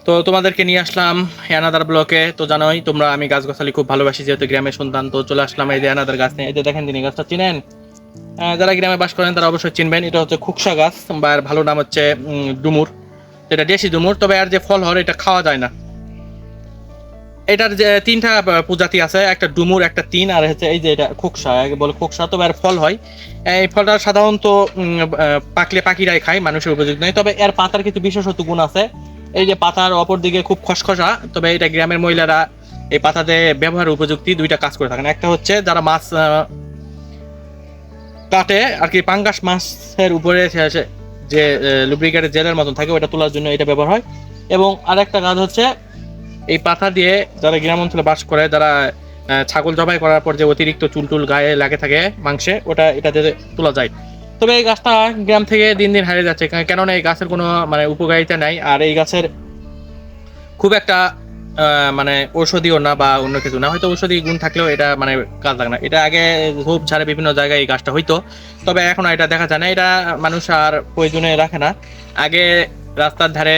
তো তোমাদেরকে নিয়ে আসলাম অ্যানাদার ব্লকে। তো জানোই তোমরা আমি গাছগাছালি খুব ভালোবাসি, যেহেতু গ্রামের সন্তান। তো চলে আসলাম এই যে অ্যানাদার গাছ নিয়ে। এই যে দেখেন, তিনি গাছটা চিনেন? যারা গ্রামে বাস করেন তারা অবশ্যই চিনবেন। এটা হচ্ছে খুকসা গাছ, বা এর ভালো নাম হচ্ছে ডুমুর। এটা দেশি ডুমুর, তবে আর যে ফল হয় এটা খাওয়া যায় না। এটার যে তিনটা প্রজাতি আছে, একটা ডুমুর, একটা তিন, আর হচ্ছে এই যে এটা খোকসা, একে বলে খোকসা। তবে এর ফল হয়, এই ফলটা সাধারণত পাকলে পাখিরাই খায়, মানুষের উপযুক্ত নয়। তবে এর পাতার কিছু বিশেষত গুণ আছে। এই যে পাতার অপর দিকে খুব খসখসা, তবে এটা গ্রামের মহিলারা এই পাতাতে ব্যবহার উপযুক্তি দুইটা কাজ করে থাকেন। একটা হচ্ছে যারা মাছ কাটে আর কি, পাঙ্গাস মাছের উপরে যে লুব্রিকেটের জেলের মতন থাকে, ওটা তোলার জন্য এটা ব্যবহার হয়। এবং আরেকটা কাজ হচ্ছে, এই পাতা দিয়ে যারা গ্রাম অঞ্চলে বাস করে, যারা ছাগল জবাই করার পর যে অতিরিক্ত চুল টুল গায়ে লাগে থাকে মাংসে, ওটা এটা দিয়ে তোলা যায়। তবে এই গাছটা গ্রাম থেকে দিন দিন হারিয়ে যাচ্ছে, কেননা এই গাছের কোনো মানে উপকারিতা নাই। আর এই গাছের খুব একটা মানে ঔষধিও না বা অন্য কিছু না, হয়তো ঔষধি গুণ থাকলেও এটা মানে কাজ লাগে না। এটা আগে ঝোপ ঝাড়ে বিভিন্ন জায়গায় এই গাছটা হইতো, তবে এখন আর এটা দেখা যায় না। এটা মানুষ আর প্রয়োজনে রাখে না। আগে রাস্তার ধারে,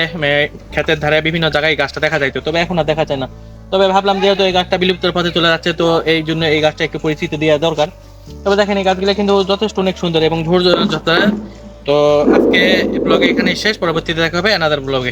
ক্ষেতের ধারে বিভিন্ন জায়গায় এই গাছটা দেখা যাইতো, তবে এখন আর দেখা যায় না। তবে ভাবলাম যেহেতু এই গাছটা বিলুপ্তর পথে চলে যাচ্ছে, তো এই জন্য এই গাছটা একটু পরিচিতি দেওয়া দরকার। তবে দেখেন, এই গাছগুলো কিন্তু যথেষ্ট অনেক সুন্দর এবং ধৈর্য। তো আজকে ব্লগে এখানে শেষ, পরবর্তীতে দেখা হবে অ্যানাদার ব্লগে।